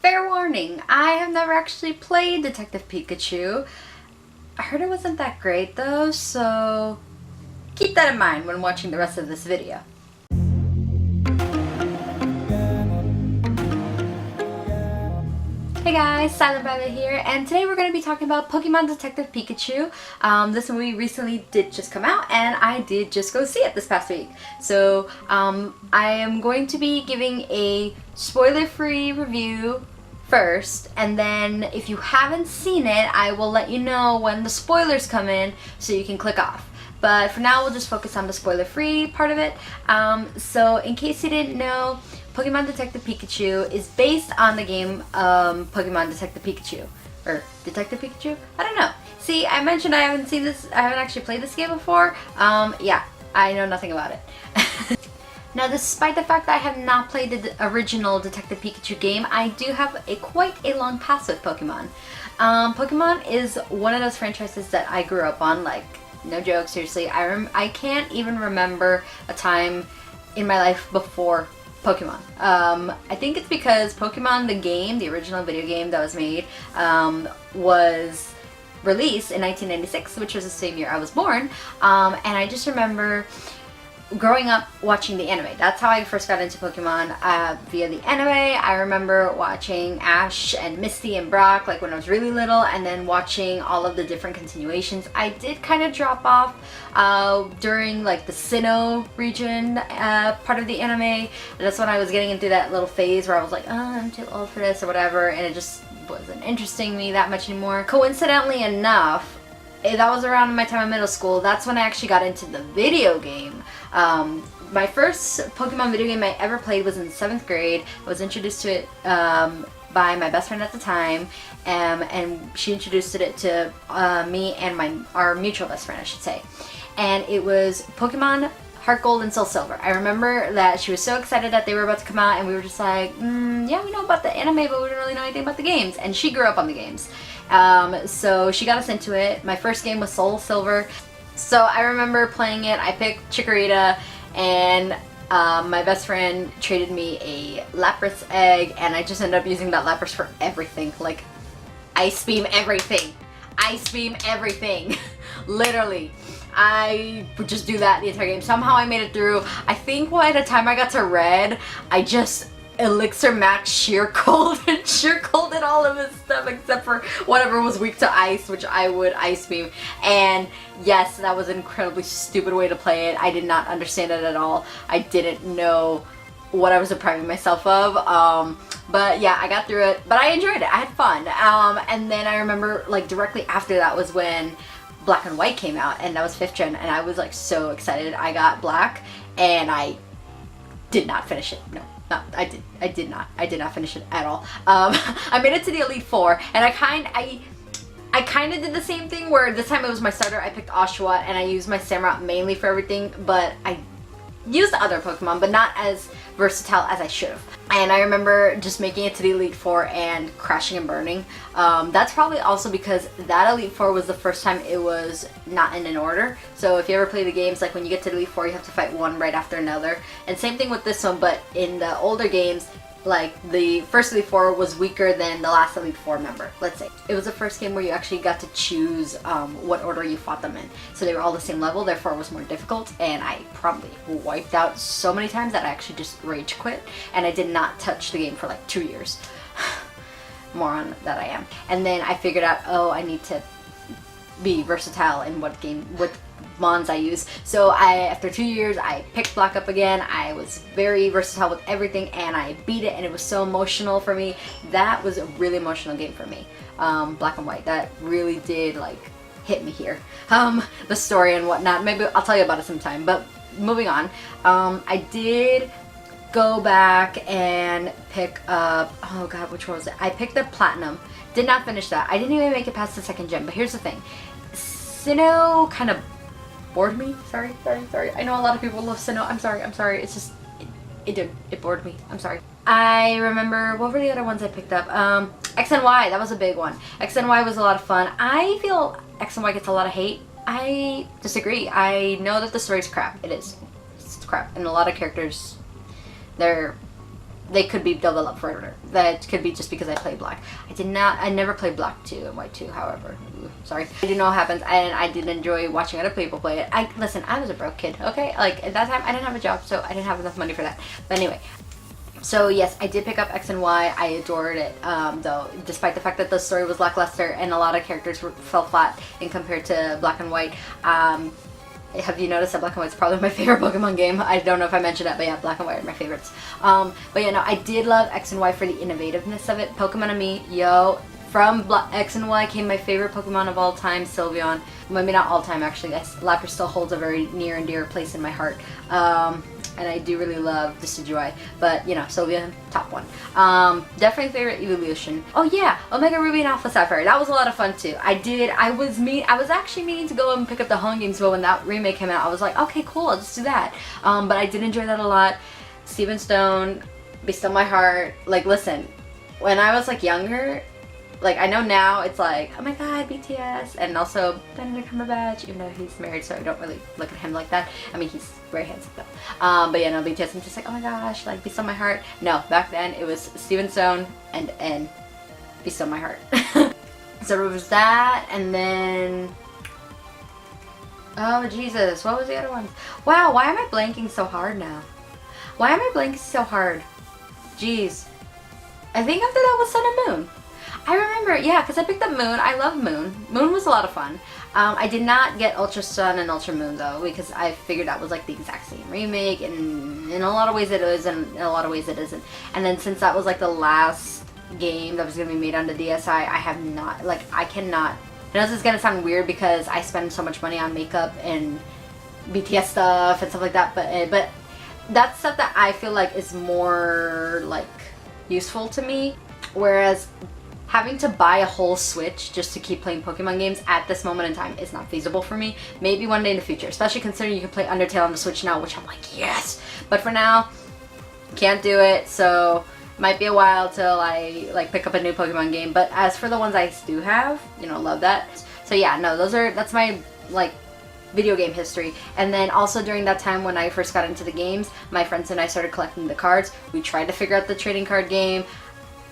Fair warning, I have never actually played Detective Pikachu. I heard it wasn't that great though, so keep that in mind when watching the rest of this video. Hey guys, Silent Violet here, and today we're going to be talking about Pokemon Detective Pikachu. This movie recently did just come out, and I did just go see it this past week. So I am going to be giving a spoiler-free review first, and then if you haven't seen it, I will let you know when the spoilers come in so you can click off. But for now, we'll just focus on the spoiler-free part of it. So in case you didn't know, Pokemon Detective Pikachu is based on the game Pokemon Detective Pikachu. Or Detective Pikachu? I don't know. See, I mentioned I haven't actually played this game before. Yeah, I know nothing about it. Now, despite the fact that I have not played the original Detective Pikachu game, I do have quite a long past with Pokemon. Pokemon is one of those franchises that I grew up on, like, no joke, seriously. I can't even remember a time in my life before Pokemon. I think it's because Pokemon the game, the original video game that was made, was released in 1996, which was the same year I was born, and I just remember growing up watching the anime. That's how I first got into Pokemon, via the anime. I remember watching Ash and Misty and Brock like when I was really little, and then watching all of the different continuations. I did kind of drop off during like the Sinnoh region part of the anime, and that's when I was getting into that little phase where I was like, oh, I'm too old for this or whatever, and it just wasn't interesting me that much anymore. Coincidentally enough, that was around my time in middle school. That's when I actually got into the video game. My first Pokemon video game I ever played was in 7th grade. I was introduced to it by my best friend at the time, and she introduced it to me and our mutual best friend, I should say. And it was Pokemon Heart Gold and Soul Silver. I remember that she was so excited that they were about to come out, and we were just like, yeah, we know about the anime, but we don't really know anything about the games. And she grew up on the games. So she got us into it. My first game was Soul Silver. So I remember playing it. I picked Chikorita, and my best friend traded me a Lapras egg, and I just ended up using that Lapras for everything. Like, Ice Beam everything. Ice Beam everything. Literally. I would just do that the entire game. Somehow I made it through. I think by the time I got to Red, I just Elixir Max Sheer Cold and Sheer Colded all of his stuff except for whatever was weak to ice, which I would Ice Beam. And yes, that was an incredibly stupid way to play it. I did not understand it at all. I didn't know what I was depriving myself of. But yeah, I got through it. But I enjoyed it. I had fun. And then I remember, like, directly after that was when Black and White came out, and that was 5th gen, and I was like so excited. I got Black, and I did not finish it. No, I did not finish it at all. I made it to the Elite Four, and I kind of did the same thing where this time it was my starter. I picked Oshawott, and I used my Samurott mainly for everything, but I used other Pokemon, but not as versatile as I should have. And I remember just making it to the Elite Four and crashing and burning. That's probably also because that Elite Four was the first time it was not in an order. So if you ever play the games, like when you get to the Elite Four, you have to fight one right after another. And same thing with this one, but in the older games, like the first Elite Four was weaker than the last Elite Four member, let's say. It was the first game where you actually got to choose what order you fought them in. So they were all the same level, therefore it was more difficult, and I probably wiped out so many times that I actually just rage quit, and I did not touch the game for like 2 years. Moron that I am. And then I figured out, oh, I need to be versatile in what Mons I use. So after 2 years, I picked Black up again. I was very versatile with everything, and I beat it, and it was so emotional for me. That was a really emotional game for me. Black and White, that really did like hit me here. The story and whatnot, maybe I'll tell you about it sometime, but moving on. I did go back and pick up, oh god, which one was it? I picked up Platinum. Did not finish that. I didn't even make it past the 2nd gen, but here's the thing. Sinnoh kind of bored me. Sorry. I know a lot of people love Sinnoh. I'm sorry. It's just, it bored me. I'm sorry. I remember, what were the other ones I picked up? X and Y, that was a big one. X and Y was a lot of fun. I feel X and Y gets a lot of hate. I disagree. I know that the story's crap. It is. It's crap. And a lot of characters, they're they could be developed further. That could be just because I played Black. I never played Black 2 and White 2, however. Ooh, sorry. I do know what happens, and I did enjoy watching other people play it. Listen, I was a broke kid, okay? Like, at that time, I didn't have a job, so I didn't have enough money for that. But anyway. So yes, I did pick up X and Y. I adored it, though, despite the fact that the story was lackluster and a lot of characters fell flat in compared to Black and White. Have you noticed that Black and White is probably my favorite Pokemon game? I don't know if I mentioned that, but yeah, Black and White are my favorites. But yeah, no, I did love X and Y for the innovativeness of it. Pokemon and me, yo. From X and Y came my favorite Pokemon of all time, Sylveon. Maybe not all time, actually. Lapras still holds a very near and dear place in my heart. And I do really love Decidueye, but you know, Sylveon, top one. Definitely favorite evolution. Oh yeah, Omega Ruby and Alpha Sapphire. That was a lot of fun too. I was actually meaning to go and pick up the home games, but when that remake came out, I was like, okay, cool, I'll just do that. But I did enjoy that a lot. Steven Stone, Be Still My Heart. Like, listen, when I was like younger, like, I know now it's like, oh my god, BTS, and also Benedict Cumberbatch, even though he's married, so I don't really look at him like that. I mean, he's very handsome though. But yeah, no, BTS, I'm just like, oh my gosh, like, Be Still My Heart. No, back then it was Steven Stone and Be Still My Heart. So it was that, and then, oh Jesus, what was the other one? Wow, why am I blanking so hard now? Why am I blanking so hard? Jeez. I think after that was Sun and Moon. I remember, yeah, because I picked up Moon. I love Moon. Moon was a lot of fun. I did not get Ultra Sun and Ultra Moon though, because I figured that was like the exact same remake, and in a lot of ways it is, and in a lot of ways it isn't. And then since that was like the last game that was going to be made on the DSi, I have not, like, I cannot. I know this is going to sound weird because I spend so much money on makeup and BTS stuff and stuff like that, but that's stuff that I feel like is more like useful to me, whereas having to buy a whole Switch just to keep playing Pokemon games at this moment in time is not feasible for me. Maybe one day in the future, especially considering you can play Undertale on the Switch now, which I'm like, yes! But for now, can't do it, so might be a while till I like pick up a new Pokemon game. But as for the ones I do have, you know, love that. So yeah, no, that's my like video game history. And then also during that time when I first got into the games, my friends and I started collecting the cards. We tried to figure out the trading card game.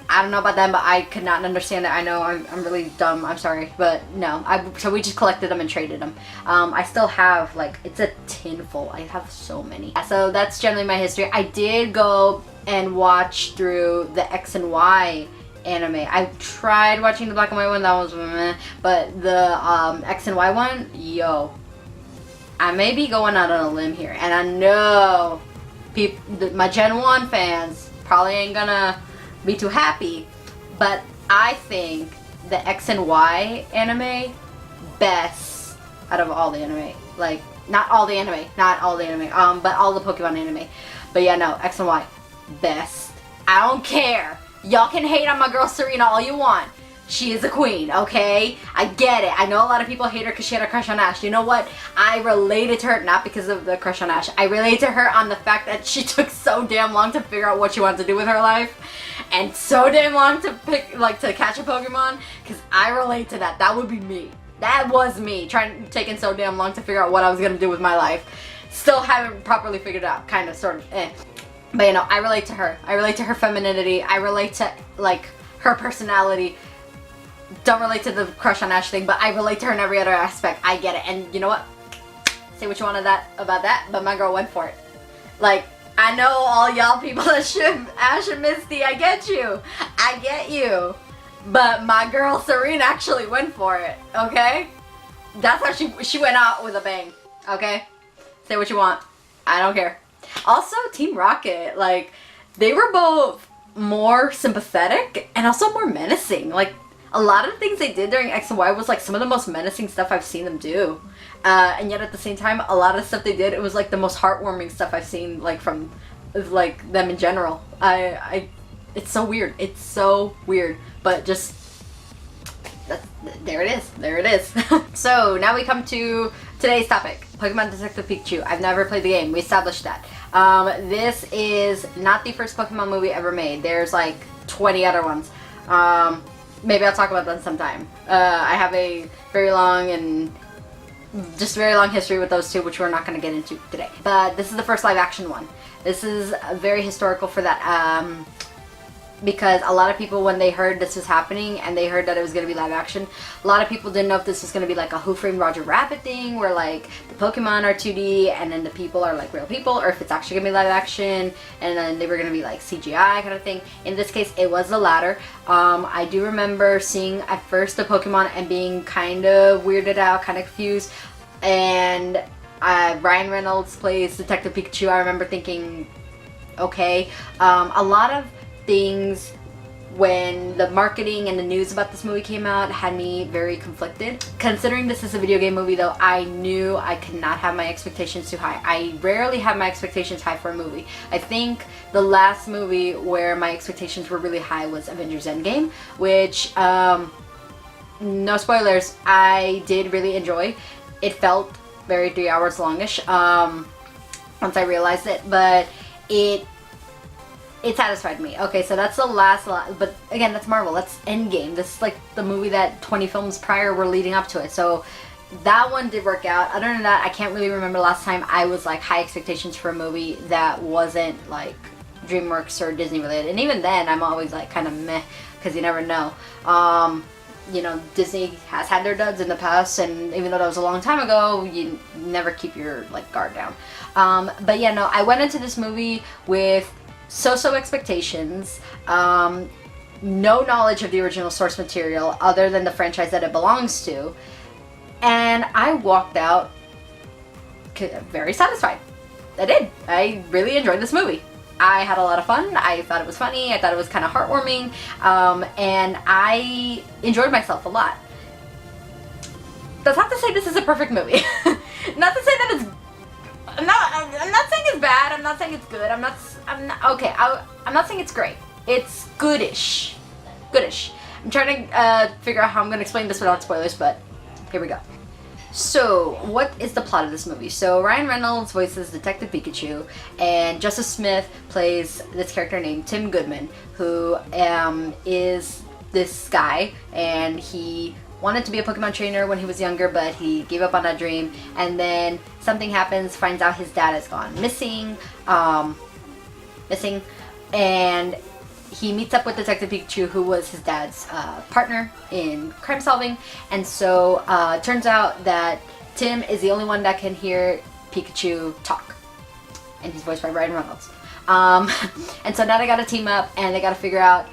I don't know about them, but I could not understand it. I know I'm really dumb, I'm sorry, but no. So we just collected them and traded them. I still have, like, it's a tin full. I have so many. So that's generally my history. I did go and watch through the X and Y anime. I tried watching the black and white one, that was meh, but the X and Y one, yo. I may be going out on a limb here, and I know my Gen 1 fans probably ain't gonna be too happy, but I think the X and Y anime best out of all the anime. Like, not all the anime, but all the Pokemon anime. But yeah, no, X and Y best. I don't care. Y'all can hate on my girl Serena all you want. She is a queen, okay? I get it. I know a lot of people hate her because she had a crush on Ash. You know what? I related to her, not because of the crush on Ash. I relate to her on the fact that she took so damn long to figure out what she wanted to do with her life. And so damn long to to catch a Pokemon. Because I relate to that. That would be me. That was me. Taking so damn long to figure out what I was going to do with my life. Still haven't properly figured it out. Kind of, sort of, eh. But you know, I relate to her. I relate to her femininity. I relate to, like, her personality. Don't relate to the crush on Ash thing, but I relate to her in every other aspect. I get it. And you know what? Say what you want about that, but my girl went for it. Like, I know all y'all people that should Ash and Misty, I get you. I get you. But my girl Serena actually went for it, okay? That's how she went out with a bang, okay? Say what you want. I don't care. Also, Team Rocket, like, they were both more sympathetic and also more menacing. Like, a lot of the things they did during X and Y was like some of the most menacing stuff I've seen them do. And yet at the same time, a lot of the stuff they did, it was like the most heartwarming stuff I've seen, like, from like them in general. It's so weird. It's so weird. But just, there it is. There it is. So now we come to today's topic, Pokemon Detective Pikachu. I've never played the game. We established that. This is not the first Pokemon movie ever made. There's like 20 other ones. Maybe I'll talk about them sometime. I have a very long history with those two, which we're not going to get into today. But this is the first live action one. This is very historical for that. because a lot of people, when they heard this was happening and they heard that it was going to be live action, a lot of people didn't know if this was going to be like a Who Framed Roger Rabbit thing where like the Pokemon are 2D and then the people are like real people, or if it's actually going to be live action and then they were going to be like CGI kind of thing. In this case, it was the latter. I do remember seeing at first the Pokemon and being kind of weirded out, kind of confused, and Ryan Reynolds plays Detective Pikachu. I remember thinking, okay. A lot of things when the marketing and the news about this movie came out had me very conflicted. Considering this is a video game movie though, I knew I could not have my expectations too high. I rarely have my expectations high for a movie. I think the last movie where my expectations were really high was Avengers Endgame, which, no spoilers, I did really enjoy. It felt very 3 hours longish once I realized it, but it satisfied me. Okay, so that's the last lot, but again, that's Marvel, that's Endgame. This is like the movie that 20 films prior were leading up to it, so that one did work out. Other than that, I can't really remember last time I was like high expectations for a movie that wasn't like DreamWorks or Disney related, and even then I'm always like kind of meh, because you never know. You know, Disney has had their duds in the past, and even though that was a long time ago, you never keep your like guard down. But yeah, no, I went into this movie with so-so expectations, no knowledge of the original source material other than the franchise that it belongs to, and I walked out very satisfied. I did. I really enjoyed this movie. I had a lot of fun. I thought it was funny. I thought it was kind of heartwarming, and I enjoyed myself a lot. That's not to say this is a perfect movie. Not to say that it's I'm not saying it's bad. I'm not saying it's good. I'm not saying it's great. It's goodish. Goodish. I'm trying to figure out how I'm going to explain this without spoilers, but here we go. So, what is the plot of this movie? So, Ryan Reynolds voices Detective Pikachu, and Joseph Smith plays this character named Tim Goodman, who is this guy, and he wanted to be a Pokemon trainer when he was younger, but he gave up on that dream, and then something happens, finds out his dad has gone missing, and he meets up with Detective Pikachu, who was his dad's partner in crime solving, and so turns out that Tim is the only one that can hear Pikachu talk, and he's voiced by Ryan Reynolds. And so now they gotta team up, and they gotta figure out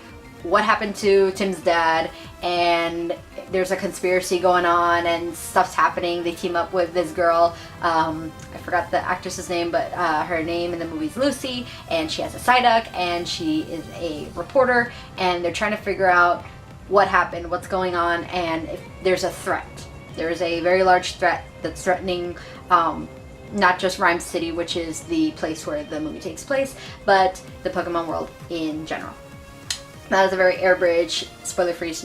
what happened to Tim's dad, and there's a conspiracy going on and stuff's happening. They team up with this girl, I forgot the actress's name, but her name in the movie is Lucy, and she has a Psyduck, and she is a reporter, and they're trying to figure out what happened, what's going on, and if there's a threat. There is a very large threat that's threatening not just Rhyme City, which is the place where the movie takes place, but the Pokemon world in general. That was a very airbridge, spoiler-free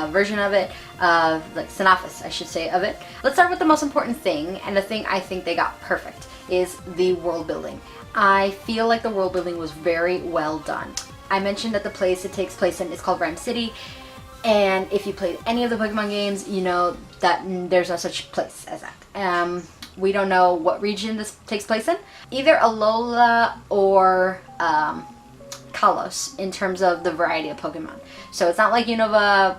version of it, like synopsis, I should say, of it. Let's start with the most important thing, and the thing I think they got perfect, is the world building. I feel like the world building was very well done. I mentioned that the place it takes place in is called Rhyme City, and if you played any of the Pokemon games, you know that there's no such place as that. We don't know what region this takes place in. Either Alola or Kalos in terms of the variety of Pokemon. So it's not like Unova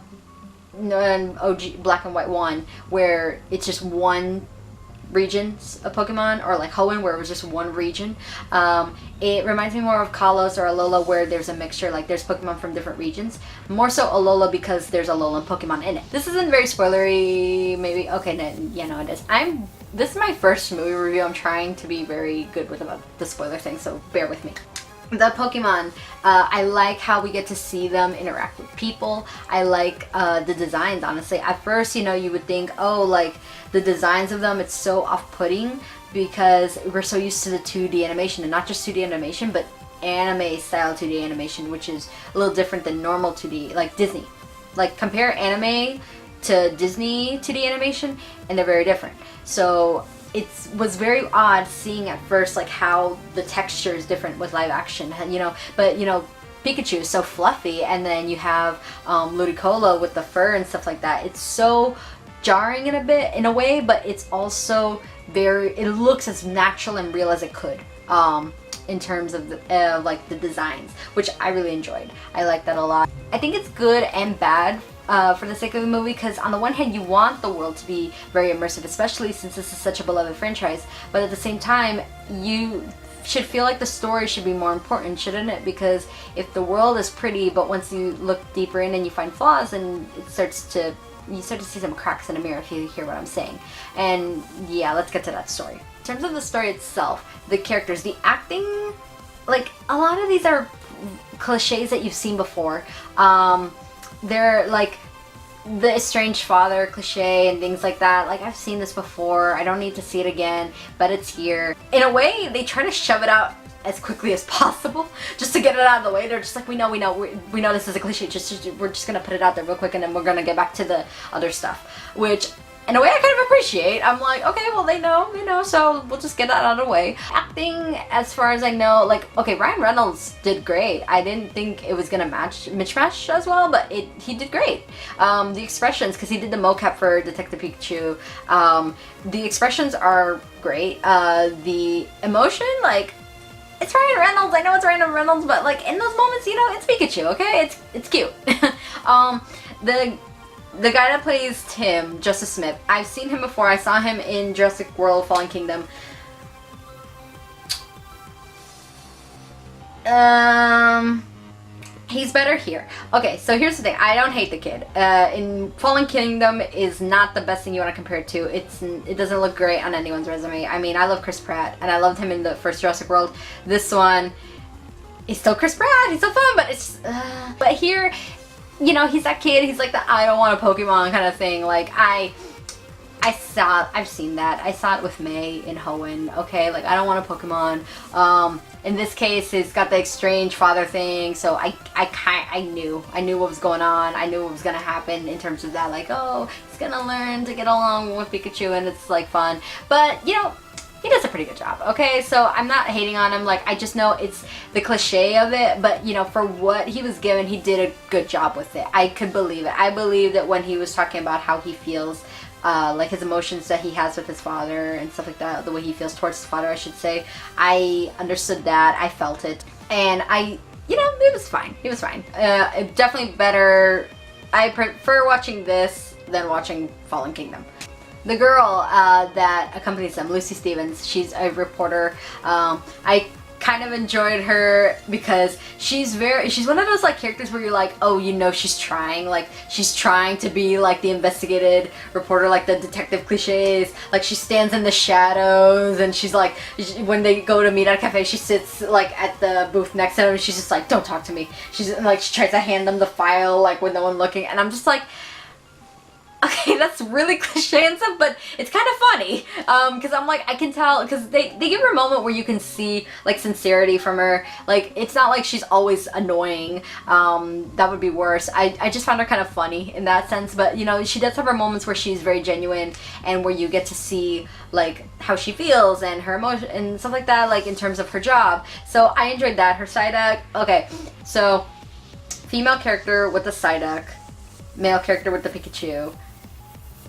and OG Black and White 1 where it's just one region of Pokemon, or like Hoenn where it was just one region. It reminds me more of Kalos or Alola where there's a mixture, like there's Pokemon from different regions. More so Alola because there's Alolan Pokemon in it. This isn't very spoilery, maybe. Okay, no, yeah, no, it is. This is my first movie review. I'm trying to be very good with about the spoiler thing, so bear with me. The Pokemon, I like how we get to see them interact with people. I like the designs, honestly. At first, you know, you would think, oh, like, the designs of them, it's so off-putting because we're so used to the 2D animation, and not just 2D animation, but anime-style 2D animation, which is a little different than normal 2D, like Disney. Like, compare anime to Disney 2D animation, and they're very different. So it was very odd seeing at first like how the texture is different with live action, you know, but you know, Pikachu is so fluffy, and then you have Ludicolo with the fur and stuff like that. It's so jarring in a way, but it's also it looks as natural and real as it could. in terms of the, like the designs, which I really enjoyed. I like that a lot. I think it's good and bad for the sake of the movie, because on the one hand you want the world to be very immersive, especially since this is such a beloved franchise, but at the same time you should feel like the story should be more important, shouldn't it? Because if the world is pretty, but once you look deeper in and you find flaws, and you start to see some cracks in the mirror, if you hear what I'm saying. And yeah, let's get to that story. In terms of the story itself, the characters, the acting, like a lot of these are cliches that you've seen before. They're like the estranged father cliche and things like that. Like, I've seen this before, I don't need to see it again, but it's here. In a way, they try to shove it out as quickly as possible just to get it out of the way. They're just like, we know this is a cliche, we're just gonna put it out there real quick and then we're gonna get back to the other stuff, which in a way I kind of appreciate. I'm like, okay, well they know, so we'll just get that out of the way. Acting, as far as I know, like, okay, Ryan Reynolds did great. I didn't think it was gonna match as well, but he did great. The expressions, because he did the mocap for Detective Pikachu, the expressions are great. The emotion, like, it's Ryan Reynolds, I know it's Ryan Reynolds, but like in those moments, you know, it's Pikachu, okay? It's cute. The guy that plays Tim, Justice Smith, I've seen him before. I saw him in Jurassic World Fallen Kingdom. He's better here. Okay, so here's the thing. I don't hate the kid. In Fallen Kingdom is not the best thing you want to compare it to. It doesn't look great on anyone's resume. I mean, I love Chris Pratt, and I loved him in the first Jurassic World. This one, he's still Chris Pratt. He's so fun, but it's... But here, you know, he's that kid. He's like the I don't want a Pokemon kind of thing. Like, I've seen that. I saw it with May in Hoenn, okay? Like, I don't want a Pokemon. In this case, he's got the estranged father thing, so I knew what was going on. I knew what was gonna happen in terms of that, like, oh, he's gonna learn to get along with Pikachu and it's like fun. But, you know, he does a pretty good job, okay? So I'm not hating on him. Like, I just know it's the cliche of it, but, you know, for what he was given, he did a good job with it. I could believe it. I believe that when he was talking about how he feels, like his emotions that he has with his father and stuff like that, the way he feels towards his father, I should say, I understood that. I felt it. And you know, it was fine. He was fine. Definitely better. I prefer watching this than watching Fallen Kingdom. The girl that accompanies them, Lucy Stevens, she's a reporter. I kind of enjoyed her because she's one of those like characters where you're like, oh, you know, she's trying to be like the investigative reporter, like the detective cliches. Like, she stands in the shadows and she's like, when they go to meet at a cafe, she sits like at the booth next to them and she's just like, don't talk to me. She's like, she tries to hand them the file like with no one looking, and I'm just like, okay, that's really cliche and stuff, but it's kind of funny, because I'm like, I can tell, because they give her a moment where you can see, like, sincerity from her. Like, it's not like she's always annoying. That would be worse. I just found her kind of funny in that sense, but, you know, she does have her moments where she's very genuine, and where you get to see, like, how she feels, and her emotion, and stuff like that, like, in terms of her job. So, I enjoyed that. Her Psyduck, okay, so, female character with the Psyduck, male character with the Pikachu.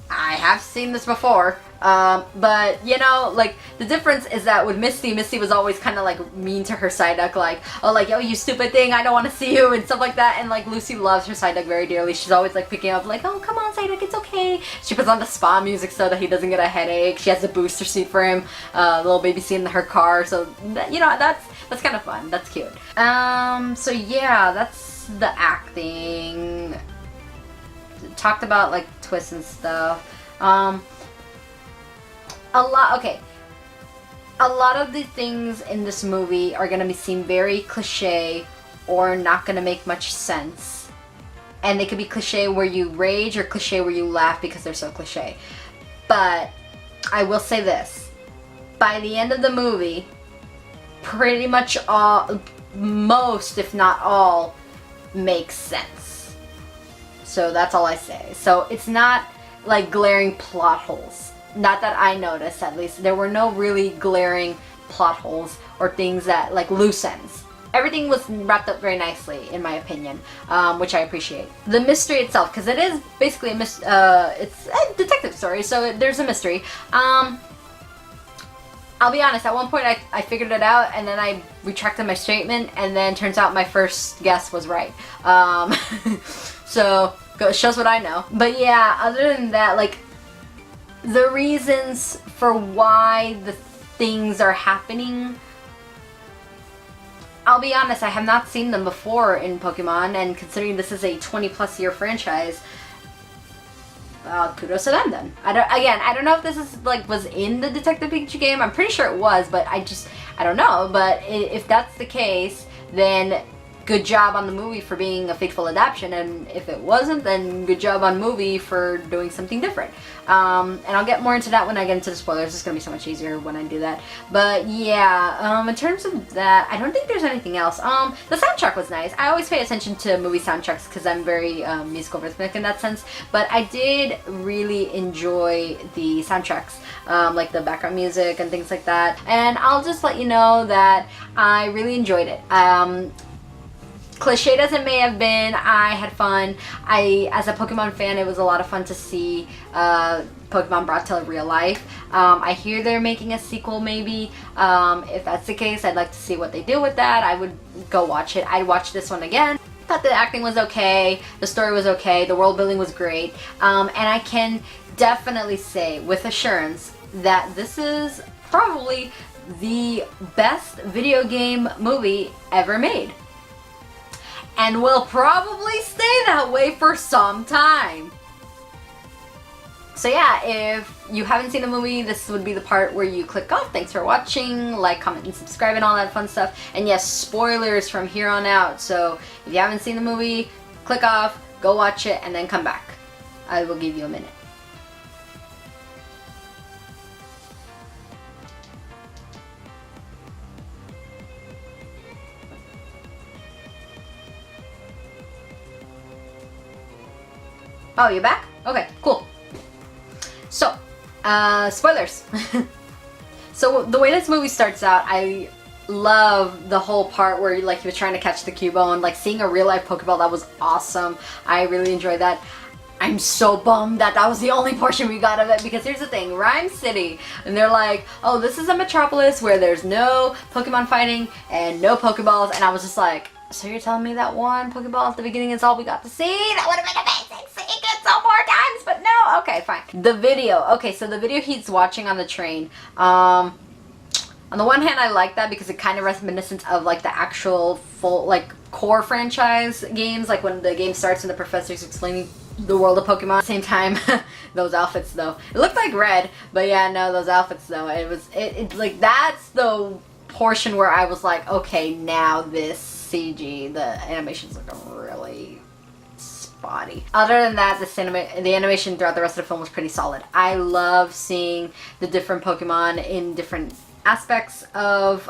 I have seen this before, but, you know, like, the difference is that with Misty was always kind of, like, mean to her Psyduck, like, oh, like, oh, you stupid thing, I don't want to see you, and stuff like that, and, like, Lucy loves her Psyduck very dearly. She's always, like, picking up, like, oh, come on, Psyduck, it's okay. She puts on the spa music so that he doesn't get a headache. She has a booster seat for him, little baby seat in her car, so, you know, that's kind of fun. That's cute. So, yeah, that's the acting. Talked about, like, twists and stuff. A lot of the things in this movie are gonna seem very cliche or not gonna make much sense, and they could be cliche where you rage or cliche where you laugh because they're so cliche. But I will say this, by the end of the movie, pretty much most if not all makes sense. So that's all I say. So it's not like glaring plot holes. Not that I noticed, at least. There were no really glaring plot holes or things that, like, loose ends. Everything was wrapped up very nicely, in my opinion, which I appreciate. The mystery itself, because it is basically it's a detective story, so there's a mystery. I'll be honest, at one point I figured it out, and then I retracted my statement, and then turns out my first guess was right. So, shows what I know. But yeah, other than that, like, the reasons for why the things are happening, I'll be honest, I have not seen them before in Pokemon, and considering this is a 20+ year franchise, kudos to them then. I don't know if this is like was in the Detective Pikachu game. I'm pretty sure it was, but I don't know. But if that's the case, then good job on the movie for being a faithful adaptation, and if it wasn't, then good job on movie for doing something different. And I'll get more into that when I get into the spoilers. It's gonna be so much easier when I do that. But yeah, in terms of that, I don't think there's anything else. The soundtrack was nice. I always pay attention to movie soundtracks because I'm very musical rhythmic in that sense. But I did really enjoy the soundtracks, like the background music and things like that. And I'll just let you know that I really enjoyed it. Cliched as it may have been, I had fun. As a Pokemon fan, it was a lot of fun to see Pokemon brought to real life. I hear they're making a sequel maybe. If that's the case, I'd like to see what they do with that. I would go watch it. I'd watch this one again. Thought the acting was okay, the story was okay, the world building was great, and I can definitely say with assurance that this is probably the best video game movie ever made. And will probably stay that way for some time. So yeah, if you haven't seen the movie, this would be the part where you click off. Thanks for watching, like, comment, and subscribe, and all that fun stuff. And yes, spoilers from here on out. So if you haven't seen the movie, click off, go watch it, and then come back. I will give you a minute. Oh, you're back? Okay, cool. So, spoilers. So the way this movie starts out, I love the whole part where like he was trying to catch the Cubone, like seeing a real life Pokeball. That was awesome. I really enjoyed that. I'm so bummed that that was the only portion we got of it, because here's the thing, Rhyme City, and they're like, oh, this is a metropolis where there's no Pokemon fighting and no Pokeballs, and I was just like, so you're telling me that one Pokeball at the beginning is all we got to see? That would have been amazing, seeing it so more times, but no, okay, fine. The video, okay, so the video he's watching on the train, on the one hand, I like that because it kind of reminiscent of like the actual full, like, core franchise games, like when the game starts and the professor's explaining the world of Pokemon. At the same time, those outfits though, it looked like red, but yeah, no, those outfits though, it like, that's the portion where I was like, okay, now this CG, the animations look really spotty. Other than that, the animation throughout the rest of the film was pretty solid. I love seeing the different Pokemon in different aspects of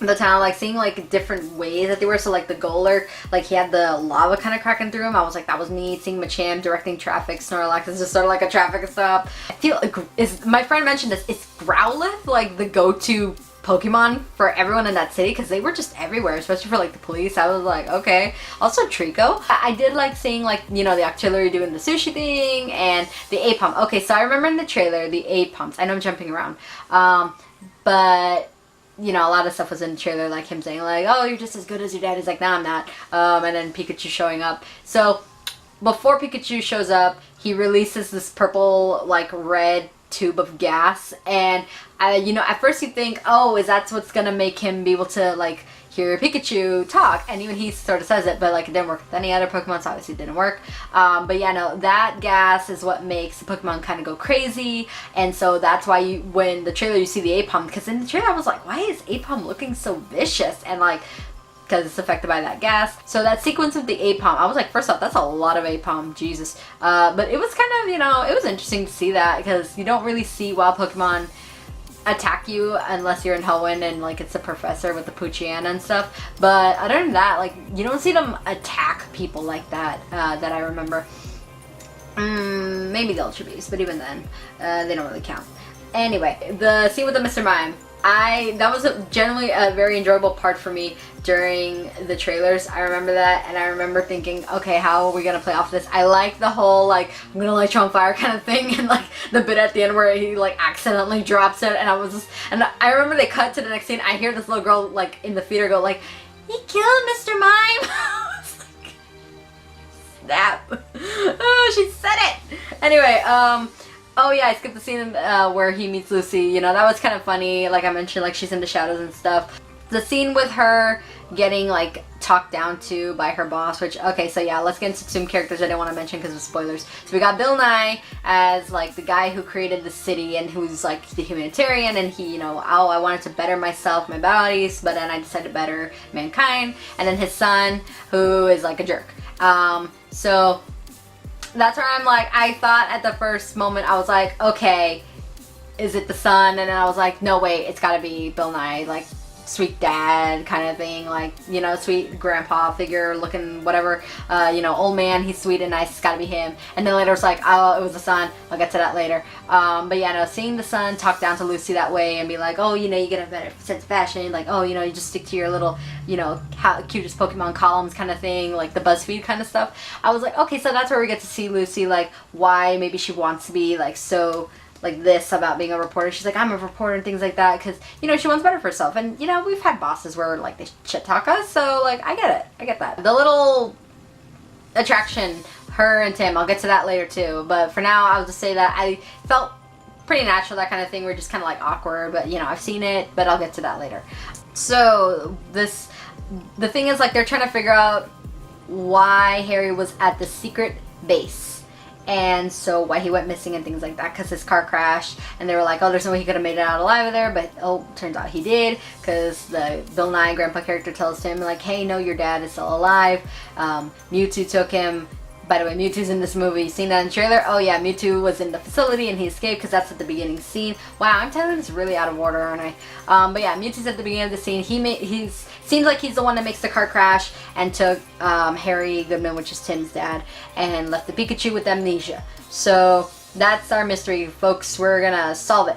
the town, like seeing like different ways that they were. So like the Golurk, like he had the lava kind of cracking through him. I was like, that was neat. Seeing Machamp directing traffic, Snorlax is just sort of like a traffic stop. I feel like, my friend mentioned this, is Growlithe like the go-to Pokemon for everyone in that city, because they were just everywhere, especially for like the police. I was like, okay. Also Trico. I did like seeing, like, you know, the artillery doing the sushi thing and the A-Pump. Okay, so I remember in the trailer the A-Pumps. I know I'm jumping around, but you know, a lot of stuff was in the trailer, like him saying like, oh, you're just as good as your dad. He's like, nah, I'm not. And then Pikachu showing up. So before Pikachu shows up, he releases this purple, like, red tube of gas, and you know, at first you think, oh, is that what's gonna make him be able to like hear Pikachu talk? And even he sort of says it, but like it didn't work with any other Pokemon, so obviously it didn't work. But yeah, no, that gas is what makes the Pokemon kind of go crazy, and so that's why you, when the trailer you see the Apom, because in the trailer I was like, why is Apom looking so vicious? And like, because it's affected by that gas. So that sequence of the Apom, I was like, first off, that's a lot of Apom, Jesus. But it was kind of, you know, it was interesting to see that, because you don't really see wild Pokemon attack you unless you're in Hoenn and like it's the professor with the Poochyena and stuff. But other than that, like, you don't see them attack people like that, that I remember. Maybe the Ultra Beast, but even then, they don't really count. Anyway, the scene with the Mr. Mime, that was generally a very enjoyable part for me during the trailers. I remember that, and I remember thinking, okay, how are we gonna play off this? I like the whole like I'm gonna light you on fire kind of thing, and like the bit at the end where he like accidentally drops it, and I remember they cut to the next scene. I hear this little girl like in the theater go like, "He killed Mr. Mime." I was like, snap! Oh, she said it. Anyway, oh yeah, I skipped the scene where he meets Lucy. You know, that was kind of funny. Like I mentioned, like she's in the shadows and stuff. The scene with her getting like talked down to by her boss, which, okay, so yeah, let's get into some characters I didn't want to mention because of spoilers. So we got Bill Nye as like the guy who created the city and who's like the humanitarian, and he, you know, oh, I wanted to better myself, my bodies, but then I decided to better mankind. And then his son, who is like a jerk. So that's where I'm like, I thought at the first moment, I was like, okay, is it the son? And then I was like, no, wait, it's gotta be Bill Nye, like sweet dad kind of thing, like, you know, sweet grandpa figure looking, whatever, you know, old man, he's sweet and nice, it's gotta be him. And then later it's like, oh, it was the son. I'll get to that later. But yeah, no, seeing the son talk down to Lucy that way and be like, oh, you know, you get a better sense of fashion, like, oh, you know, you just stick to your little, you know, cutest Pokemon columns kind of thing, like the BuzzFeed kind of stuff. I was like, okay, so that's where we get to see Lucy, like, why maybe she wants to be, like, so like this about being a reporter. She's like, I'm a reporter and things like that, because, you know, she wants better for herself. And, you know, we've had bosses where like they shit talk us, so like I get it, I get that. The little attraction, her and Tim, I'll get to that later too, but for now I'll just say that I felt pretty natural, that kind of thing. We're just kind of like awkward, but you know, I've seen it, but I'll get to that later. So the thing is, like, they're trying to figure out why Harry was at the secret base, and so why he went missing and things like that, because his car crashed, and they were like, oh, there's no way he could have made it out alive there, but oh, turns out he did, because the Bill Nye grandpa character tells him like, hey, no, your dad is still alive. Mewtwo took him. By the way, Mewtwo's in this movie. You seen that in the trailer? Oh yeah, Mewtwo was in the facility and he escaped, because that's at the beginning scene. Wow, I'm telling you, it's really out of order, aren't I? But yeah, Mewtwo's at the beginning of the scene. Seems like he's the one that makes the car crash and took Harry Goodman, which is Tim's dad, and left the Pikachu with amnesia. So that's our mystery, folks. We're gonna solve it.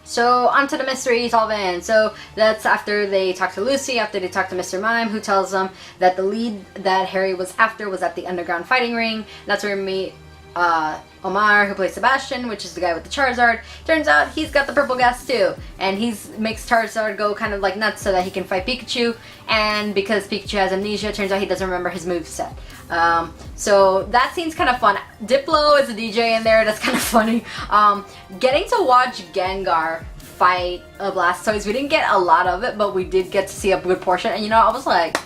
So onto the mystery solving. So that's after they talk to Lucy, after they talk to Mr. Mime, who tells them that the lead that Harry was after was at the underground fighting ring. That's where we meet Omar, who plays Sebastian, which is the guy with the Charizard. Turns out he's got the purple gas too, and makes Charizard go kind of like nuts so that he can fight Pikachu. And because Pikachu has amnesia, turns out he doesn't remember his moveset. So that scene's kind of fun. Diplo is a DJ in there, that's kind of funny. Getting to watch Gengar fight a Blastoise, we didn't get a lot of it, but we did get to see a good portion, and you know, I was like,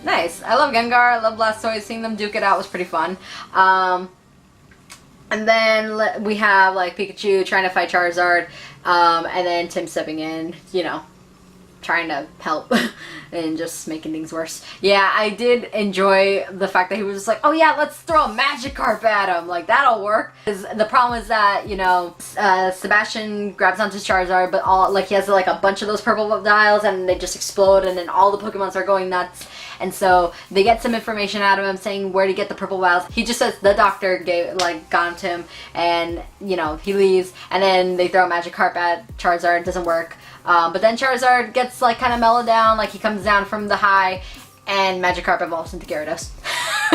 nice. I love Gengar, I love Blastoise, seeing them duke it out was pretty fun. And then we have like Pikachu trying to fight Charizard, and then Tim stepping in, you know, trying to help and just making things worse. Yeah, I did enjoy the fact that he was just like, oh yeah, let's throw a Magikarp at him, like that'll work. 'Cause the problem is that, you know, Sebastian grabs onto Charizard, but he has like a bunch of those purple dials and they just explode, and then all the Pokemon are going nuts. And so they get some information out of him saying where to get the purple vials. He just says the doctor got him to him, and you know, he leaves, and then they throw a Magikarp at Charizard. It doesn't work. But then Charizard gets like kind of mellowed down, like he comes down from the high, and Magikarp evolves into Gyarados,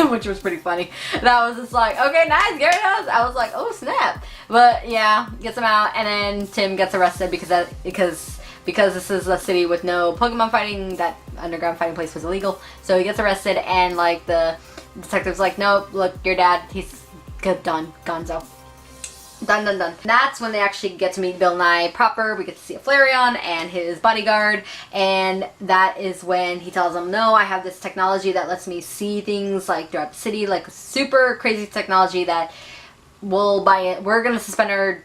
which was pretty funny. And I was just like, okay, nice, Gyarados. I was like, oh snap. But yeah, gets him out, and then Tim gets arrested because this is a city with no Pokemon fighting. That underground fighting place was illegal, so he gets arrested, and like the detective's like, nope, look, your dad, he's good, done, gonzo. Done, done, done. That's when they actually get to meet Bill Nye proper. We get to see a Flareon and his bodyguard, and that is when he tells them, no, I have this technology that lets me see things like throughout the city, like super crazy technology that we'll buy it. We're gonna suspend our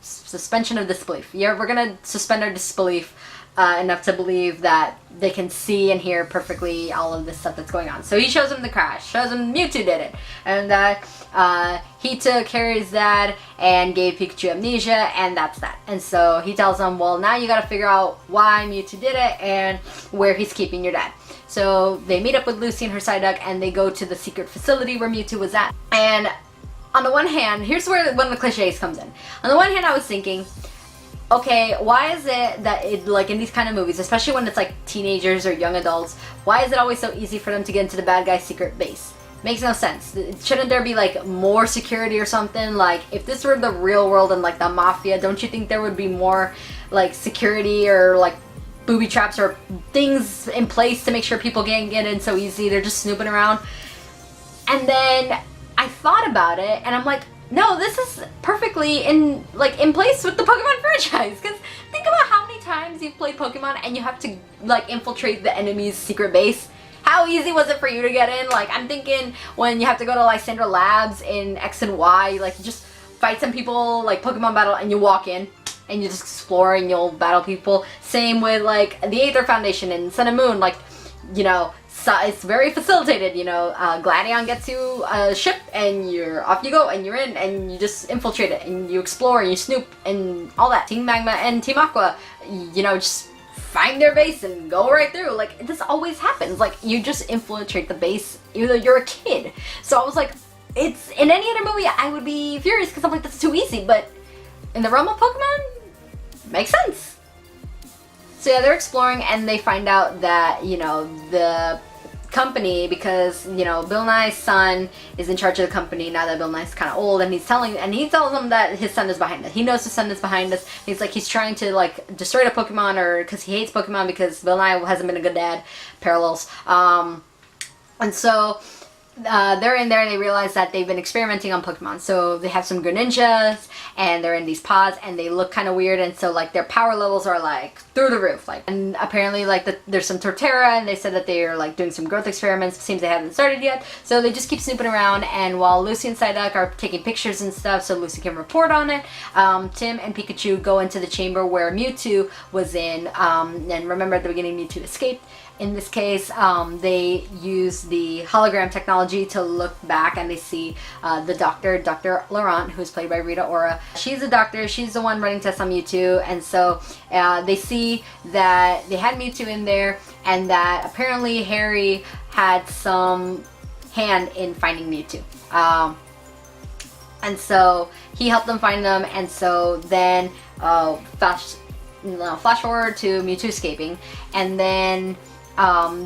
suspension of disbelief. Yeah, we're gonna suspend our disbelief enough to believe that they can see and hear perfectly all of this stuff that's going on. So he shows him the crash, shows him Mewtwo did it, and he took Harry's dad and gave Pikachu amnesia, and that's that. And so he tells him, well, now you gotta figure out why Mewtwo did it and where he's keeping your dad. So they meet up with Lucy and her Psyduck, and they go to the secret facility where Mewtwo was at. And on the one hand, here's where one of the cliches comes in. On the one hand, I was thinking, okay, why is it that like in these kind of movies, especially when it's like teenagers or young adults, why is it always so easy for them to get into the bad guy's secret base? Makes no sense. Shouldn't there be like more security or something? Like if this were the real world and like the mafia, don't you think there would be more like security or like booby traps or things in place to make sure people can't get in so easy? They're just snooping around. And then I thought about it and I'm like, no, this is perfectly in place with the Pokemon franchise. Because think about how many times you've played Pokemon and you have to like infiltrate the enemy's secret base. How easy was it for you to get in? Like, I'm thinking when you have to go to Lysandra Labs in X and Y, like, you just fight some people, like, Pokemon battle, and you walk in, and you just explore, and you'll battle people. Same with, like, the Aether Foundation in Sun and Moon, like, you know, so it's very facilitated, you know, Gladion gets you a ship, and you're off you go, and you're in, and you just infiltrate it, and you explore, and you snoop, and all that. Team Magma and Team Aqua, you know, just find their base and go right through. Like, this always happens. Like, you just infiltrate the base, even though you're a kid. So I was like, it's in any other movie I would be furious because I'm like, that's too easy, but in the realm of Pokemon, makes sense. So yeah, they're exploring and they find out that, you know, the company, because, you know, Bill Nye's son is in charge of the company now that Bill Nye's kind of old, and he tells them that his son is behind us. He knows his son is behind us. He's like, he's trying to like destroy the Pokemon, or because he hates Pokemon because Bill Nye hasn't been a good dad. Parallels. And so they're in there and they realize that they've been experimenting on Pokemon. So they have some Greninjas and they're in these pods and they look kind of weird, and so like their power levels are like through the roof. Like, and apparently like there's some Torterra, and they said that they're like doing some growth experiments. Seems they haven't started yet. So they just keep snooping around, and while Lucy and Psyduck are taking pictures and stuff so Lucy can report on it, Tim and Pikachu go into the chamber where Mewtwo was in, and remember at the beginning Mewtwo escaped. In this case, they use the hologram technology to look back, and they see the doctor, Dr. Laurent, who's played by Rita Ora. She's a doctor. She's the one running tests on Mewtwo, and so they see that they had Mewtwo in there, and that apparently Harry had some hand in finding Mewtwo. And so he helped them find them, and so then flash forward to Mewtwo escaping, and then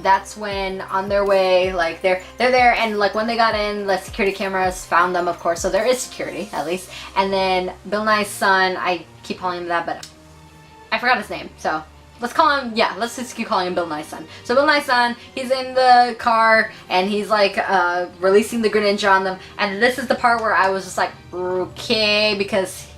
that's when on their way, like they're there, and like when they got in, the security cameras found them, of course, so there is security at least. And then Bill Nye's son, I keep calling him that, but I forgot his name, so let's call him, yeah, let's just keep calling him Bill Nye's son. So Bill Nye's son, he's in the car and he's like releasing the Greninja on them, and this is the part where I was just like, okay, because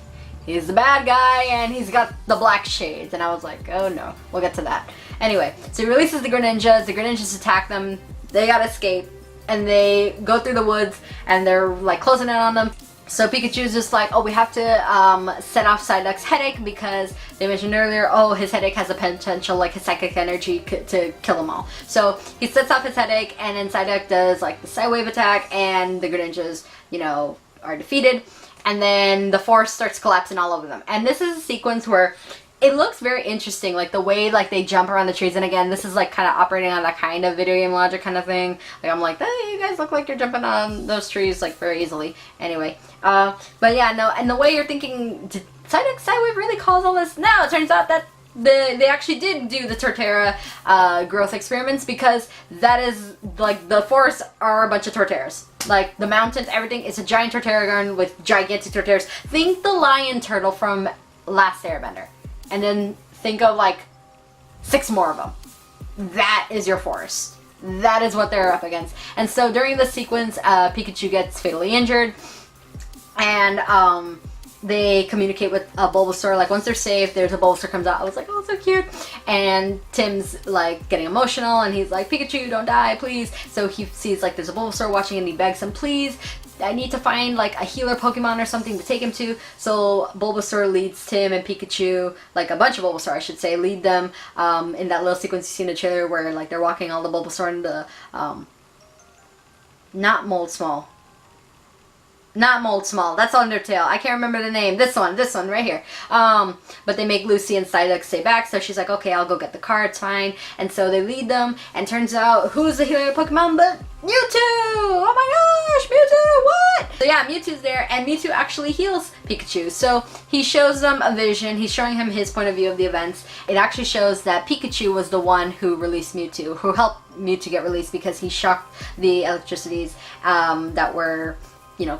he's the bad guy and he's got the black shades, and I was like, oh no, we'll get to that. Anyway, so he releases the Greninjas attack them, they gotta escape, and they go through the woods and they're like closing in on them. So Pikachu's just like, oh, we have to set off Psyduck's headache, because they mentioned earlier, oh, his headache has a potential, like his psychic energy to kill them all. So he sets off his headache, and then Psyduck does like the Psywave attack, and the Greninjas, you know, are defeated. And then the forest starts collapsing all over them. And this is a sequence where it looks very interesting, like the way like they jump around the trees. And again, this is like kind of operating on that kind of video game logic kind of thing. Like, I'm like, hey, you guys look like you're jumping on those trees like very easily. Anyway, but yeah, no, and the way you're thinking, did Psywave really cause all this? No, it turns out that they actually did do the Torterra growth experiments, because that is like the forests are a bunch of Torterras. Like the mountains, everything is a giant Torterra garden with gigantic Torterras. Think the lion turtle from Last Airbender, and then think of like 6 more of them. That is your forest. That is what they're up against. And so during the sequence, Pikachu gets fatally injured, and they communicate with a Bulbasaur. Like, once they're safe, there's a Bulbasaur comes out. I was like, oh, so cute. And Tim's like getting emotional, and he's like, Pikachu, don't die, please. So he sees like there's a Bulbasaur watching, and he begs him, please, I need to find like a healer Pokemon or something to take him to. So Bulbasaur leads Tim and Pikachu, like a bunch of Bulbasaur I should say, lead them in that little sequence you see in the trailer where like they're walking all the Bulbasaur in the not Moldsmal. Not Moldsmal, that's Undertale. I can't remember the name. This one right here. But they make Lucy and Psyduck stay back, so she's like, okay, I'll go get the car, it's fine. And so they lead them, and turns out, who's the healer Pokemon but Mewtwo! Oh my gosh, Mewtwo, what? So yeah, Mewtwo's there, and Mewtwo actually heals Pikachu. So he shows them a vision. He's showing him his point of view of the events. It actually shows that Pikachu was the one who released Mewtwo, who helped Mewtwo get released because he shocked the electricities that were, you know,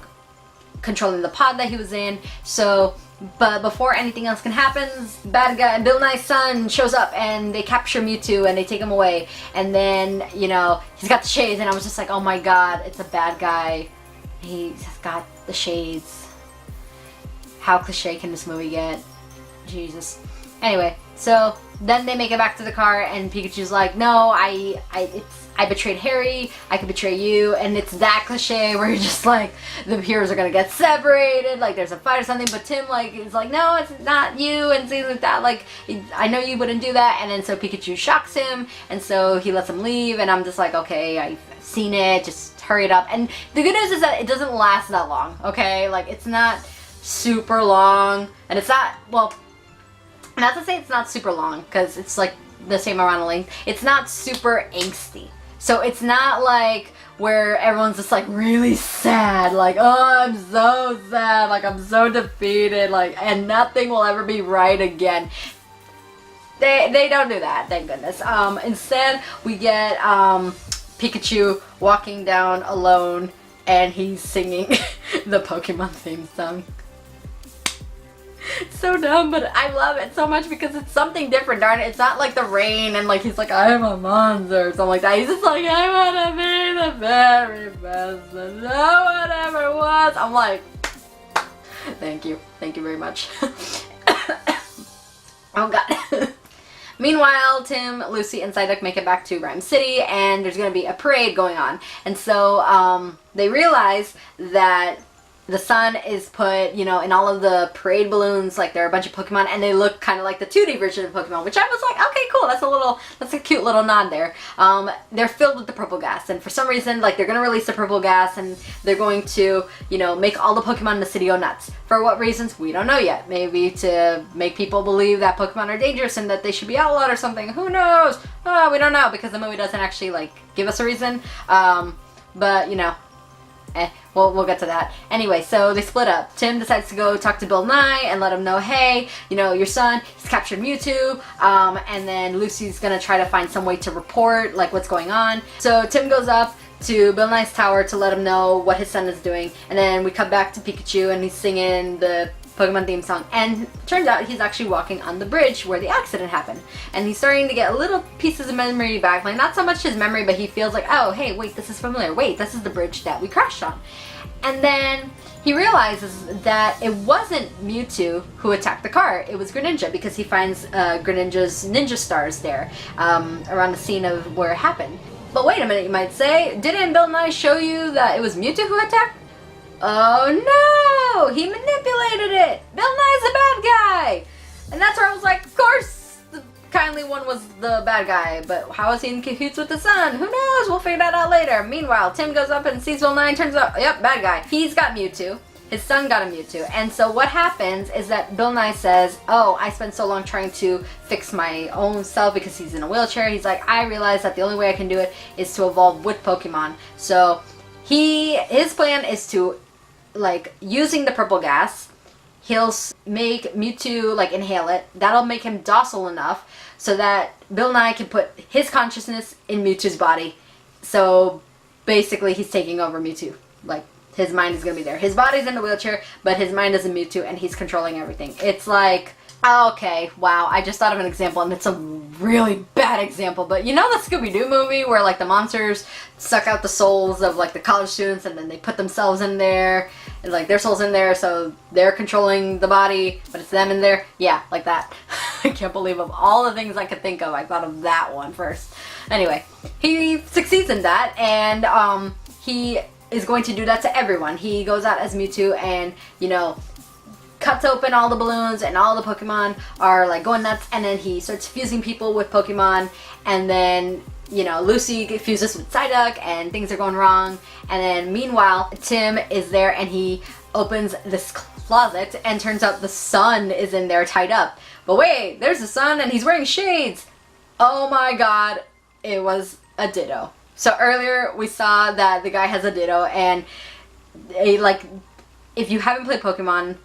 controlling the pod that he was in. So, but before anything else can happen, bad guy Bill Nye's son shows up and they capture Mewtwo and they take him away. And then, you know, he's got the shades, and I was just like, oh my god, it's a bad guy. He's got the shades. How cliche can this movie get? Jesus. Anyway, so then they make it back to the car, and Pikachu's like, no, I betrayed Harry, I could betray you, and it's that cliche where you're just like, the heroes are gonna get separated, like there's a fight or something, but Tim like is like, no, it's not you, and things like that, like, I know you wouldn't do that, and then so Pikachu shocks him, and so he lets him leave, and I'm just like, okay, I've seen it, just hurry it up. And the good news is that it doesn't last that long, okay? Like, it's not super long, and it's not, well, not to say it's not super long, because it's like the same amount of length. It's not super angsty. So it's not like where everyone's just like really sad, like, oh, I'm so sad, like I'm so defeated, like, and nothing will ever be right again. They don't do that, thank goodness. Instead, we get Pikachu walking down alone, and he's singing the Pokemon theme song. It's so dumb, but I love it so much because it's something different, darn it. It's not like the rain and like he's like, I'm a monster or something like that. He's just like, I want to be the very best that no one ever was. I'm like, thank you very much. Oh god. Meanwhile, Tim, Lucy, and Psyduck make it back to Rhyme City, and there's going to be a parade going on. And so they realize that the sun is put, you know, in all of the parade balloons, like there are a bunch of Pokemon, and they look kind of like the 2D version of Pokemon, which I was like, okay, cool, that's a cute little nod there. They're filled with the purple gas, and for some reason, like, they're going to release the purple gas, and they're going to, you know, make all the Pokemon in the city go nuts. For what reasons? We don't know yet. Maybe to make people believe that Pokemon are dangerous and that they should be outlawed or something. Who knows? Oh, we don't know, because the movie doesn't actually, like, give us a reason. But, you know, we'll get to that. Anyway, so they split up. Tim decides to go talk to Bill Nye and let him know, hey, you know, your son, he's captured Mewtwo, and then Lucy's gonna try to find some way to report, like, what's going on. So Tim goes up to Bill Nye's tower to let him know what his son is doing, and then we come back to Pikachu, and he's singing the Pokemon theme song, and it turns out he's actually walking on the bridge where the accident happened, and he's starting to get little pieces of memory back, like not so much his memory, but he feels like, oh hey, wait, this is familiar, wait, this is the bridge that we crashed on. And then he realizes that it wasn't Mewtwo who attacked the car, it was Greninja, because he finds Greninja's ninja stars there around the scene of where it happened. But wait a minute, you might say, didn't Bill Nye show you that it was Mewtwo who attacked? Oh no! He manipulated it! Bill Nye's the bad guy! And that's where I was like, of course the kindly one was the bad guy, but how is he in cahoots with the son? Who knows? We'll figure that out later. Meanwhile, Tim goes up and sees Bill Nye and turns out, yep, bad guy. He's got Mewtwo. His son got a Mewtwo. And so what happens is that Bill Nye says, oh, I spent so long trying to fix my own self because he's in a wheelchair. He's like, I realized that the only way I can do it is to evolve with Pokemon. So his plan is to, like, using the purple gas, he'll make Mewtwo, like, inhale it. That'll make him docile enough so that Bill Nye can put his consciousness in Mewtwo's body. So basically he's taking over Mewtwo. Like, his mind is gonna be there. His body's in the wheelchair, but his mind is in Mewtwo, and he's controlling everything. It's like, okay, wow, I just thought of an example, and it's a really bad example, but you know the Scooby-Doo movie where, like, the monsters suck out the souls of, like, the college students, and then they put themselves in there, and, like, their souls in there, so they're controlling the body, but it's them in there? Yeah, like that. I can't believe of all the things I could think of, I thought of that one first. Anyway, he succeeds in that, and, he is going to do that to everyone. He goes out as Mewtwo and, you know, cuts open all the balloons, and all the Pokemon are, like, going nuts, and then he starts fusing people with Pokemon, and then, you know, Lucy fuses with Psyduck, and things are going wrong, and then meanwhile, Tim is there, and he opens this closet, and turns out the sun is in there tied up. But wait, there's the sun, and he's wearing shades! Oh my god, it was a Ditto. So earlier we saw that the guy has a Ditto, and if you haven't played Pokemon,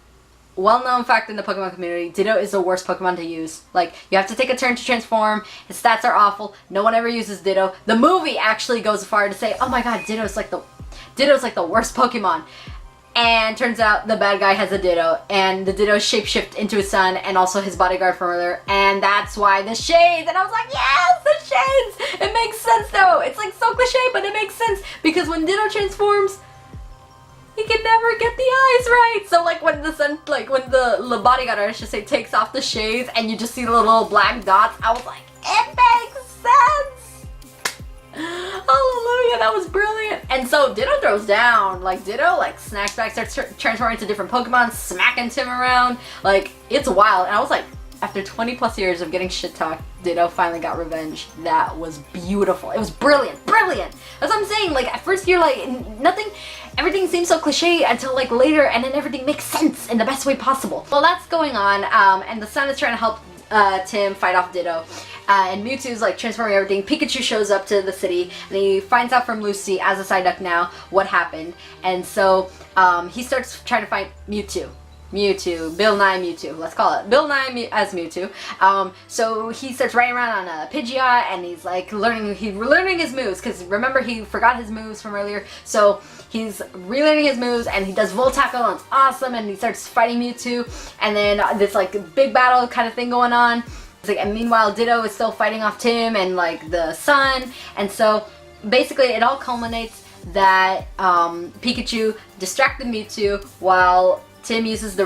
well-known fact in the Pokemon community, Ditto is the worst Pokemon to use. Like, you have to take a turn to transform. His stats are awful. No one ever uses Ditto. The movie actually goes as far to say, oh my god, Ditto's like the worst Pokemon. And turns out the bad guy has a Ditto, and the Ditto shapeshift into his son and also his bodyguard from earlier, and that's why the shades. And I was like, yes, the shades! It makes sense though. It's like so cliche, but it makes sense because when Ditto transforms, he can never get the eyes right. So like when the sun, like when the bodyguard, I should say, takes off the shades and you just see the little black dots, I was like, it makes sense. Hallelujah, that was brilliant. And so Ditto throws down. Like Ditto like snacks back, starts transforming into different Pokemon, smacking Tim around. Like it's wild. And I was like, after 20 plus years of getting shit talked, Ditto finally got revenge. That was beautiful. It was brilliant, brilliant. That's what I'm saying. Like at first you're like everything seems so cliche until like later, and then everything makes sense in the best way possible. Well, that's going on, and the sun is trying to help Tim fight off Ditto. And Mewtwo's like transforming everything. Pikachu shows up to the city and he finds out from Lucy, as a side duck now, what happened. And so he starts trying to find Mewtwo, Bill Nye Mewtwo, let's call it Bill Nye as Mewtwo. So he starts riding around on a Pidgeot and he's like learning his moves, because remember he forgot his moves from earlier. So he's relearning his moves and he does Volt Tackle and it's awesome, and he starts fighting Mewtwo, and then this like big battle kind of thing going on. It's like, and meanwhile Ditto is still fighting off Tim and like the sun, and so basically it all culminates that Pikachu distracted Mewtwo while Tim uses the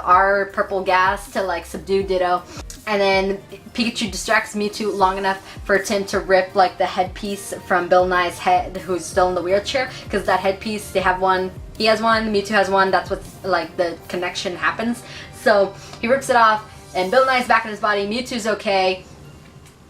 R purple gas to like subdue Ditto, and then Pikachu distracts Mewtwo long enough for Tim to rip like the headpiece from Bill Nye's head, who's still in the wheelchair, because that headpiece, they have one, he has one, Mewtwo has one, that's what's like the connection happens. So he rips it off and Bill Nye's back in his body, Mewtwo's okay.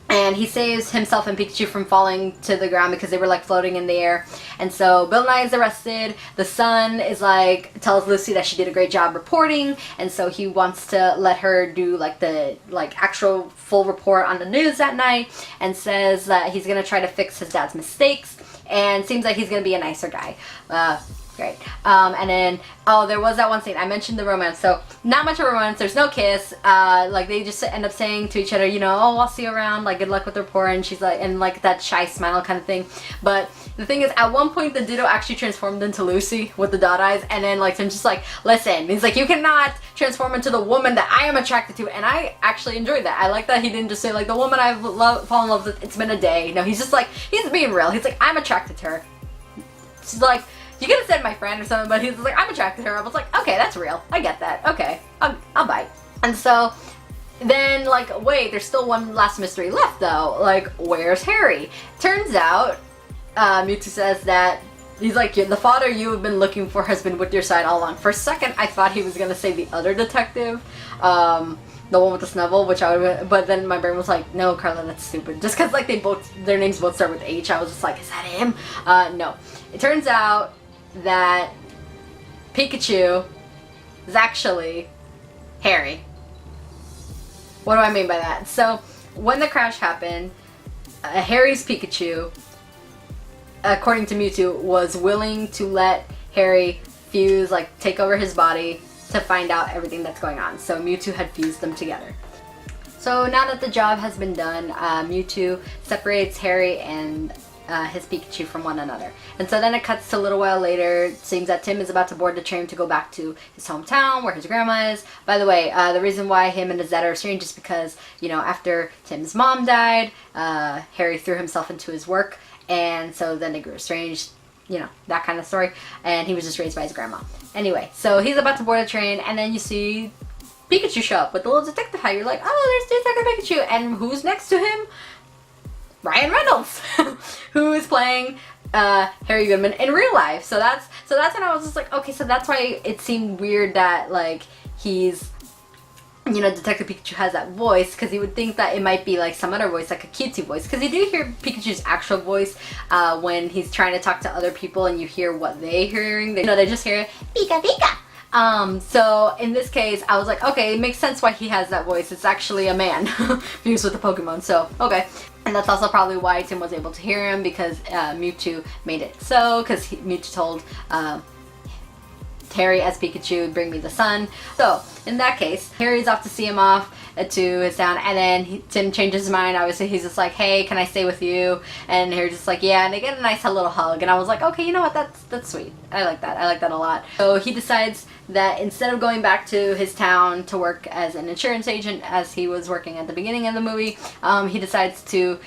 And he saves himself and Pikachu from falling to the ground because they were like floating in the air. And so Bill Nye is arrested. The sun is like, tells Lucy that she did a great job reporting, and so he wants to let her do like the actual full report on the news that night, and says that he's gonna try to fix his dad's mistakes, and seems like he's gonna be a nicer guy. Great. And then, oh, there was that one scene. I mentioned the romance. So, not much of a romance. There's no kiss. Like, they just end up saying to each other, you know, oh, I'll see you around. Like, good luck with the report. And she's like, and like that shy smile kind of thing. But the thing is, at one point, the Ditto actually transformed into Lucy with the dot eyes. And then, like, Tim's just like, listen. He's like, you cannot transform into the woman that I am attracted to. And I actually enjoyed that. I like that he didn't just say, like, the woman I've fallen in love with, it's been a day. No, he's just like, he's being real. He's like, I'm attracted to her. She's like, you could have said my friend or something, but he's like, I'm attracted to her. I was like, okay, that's real. I get that. Okay, I'll bite. And so then, like, wait, there's still one last mystery left, though. Like, where's Harry? Turns out, Mewtwo says that he's like, the father you have been looking for has been with your side all along. For a second, I thought he was gonna say the other detective, the one with the Snubble, which I would, but then my brain was like, no, Carla, that's stupid. Just because like their names both start with H, I was just like, is that him? No. It turns out that Pikachu is actually Harry. What do I mean by that? So when the crash happened, Harry's Pikachu, according to Mewtwo, was willing to let Harry fuse, like take over his body to find out everything that's going on. So Mewtwo had fused them together. So now that the job has been done, Mewtwo separates Harry and his Pikachu from one another. And so then it cuts to a little while later. It seems that Tim is about to board the train to go back to his hometown where his grandma is. By the way, the reason why him and his dad are estranged is because, you know, after Tim's mom died, Harry threw himself into his work, and so then they grew estranged, you know, that kind of story. And he was just raised by his grandma. Anyway, so he's about to board a train, and then you see Pikachu show up with the little detective hat. You're like, oh, there's Detective Pikachu. And who's next to him? Ryan Reynolds, who is playing Harry Goodman in real life. So that's when I was just like, okay, so that's why it seemed weird that like he's, you know, Detective Pikachu has that voice, because you would think that it might be like some other voice, like a cutesy voice, because you do hear Pikachu's actual voice when he's trying to talk to other people, and you hear what they're hearing. They, you know, they just hear Pika Pika. So in this case, I was like, okay, it makes sense why he has that voice. It's actually a man fused with the Pokemon, so okay. And that's also probably why Tim was able to hear him, because Mewtwo made it so, because Mewtwo told Harry as Pikachu, bring me the sun. So in that case, Harry's off to see him off to his town, and then Tim changes his mind. Obviously he's just like, hey, can I stay with you? And Harry's just like, yeah, and they get a nice little hug, and I was like, okay, you know what, that's sweet. I like that a lot. So he decides that instead of going back to his town to work as an insurance agent as he was working at the beginning of the movie, he decides to,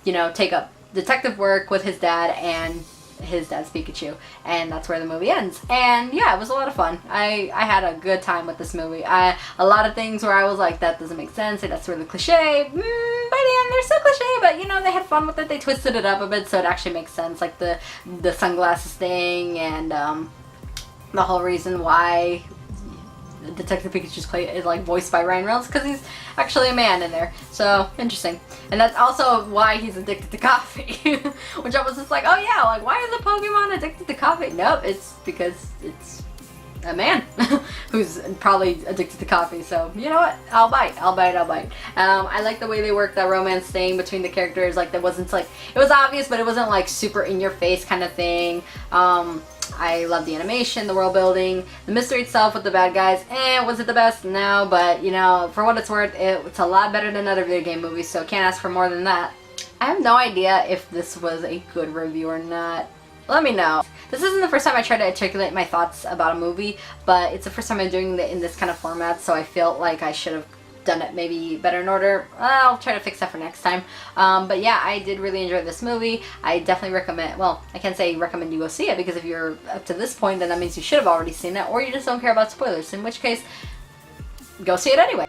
you know, take up detective work with his dad and his dad's Pikachu, and that's where the movie ends. And yeah, it was a lot of fun. I had a good time with this movie. A lot of things where I was like, that doesn't make sense, that's really cliche. By the end, they're so cliche, but you know, they had fun with it. They twisted it up a bit so it actually makes sense, like the sunglasses thing, and the whole reason why Detective Pikachu's is like voiced by Ryan Reynolds, because he's actually a man in there. So interesting. And that's also why he's addicted to coffee. Which I was just like, oh yeah, like why is a Pokemon addicted to coffee? Nope, it's because it's a man who's probably addicted to coffee. So you know what? I'll bite. I like the way they worked that romance thing between the characters. Like there wasn't like, it was obvious, but it wasn't like super in your face kind of thing. I love the animation, the world building, the mystery itself with the bad guys. Was it the best? No, but you know, for what it's worth, it's a lot better than other video game movies, so can't ask for more than that. I have no idea if this was a good review or not. Let me know. This isn't the first time I try to articulate my thoughts about a movie, but it's the first time I'm doing it in this kind of format, so I felt like I should have done it maybe better in order. I'll try to fix that for next time. But yeah, I did really enjoy this movie. I definitely recommend, well, I can't say recommend you go see it, because if you're up to this point, then that means you should have already seen it, or you just don't care about spoilers, in which case, go see it anyway.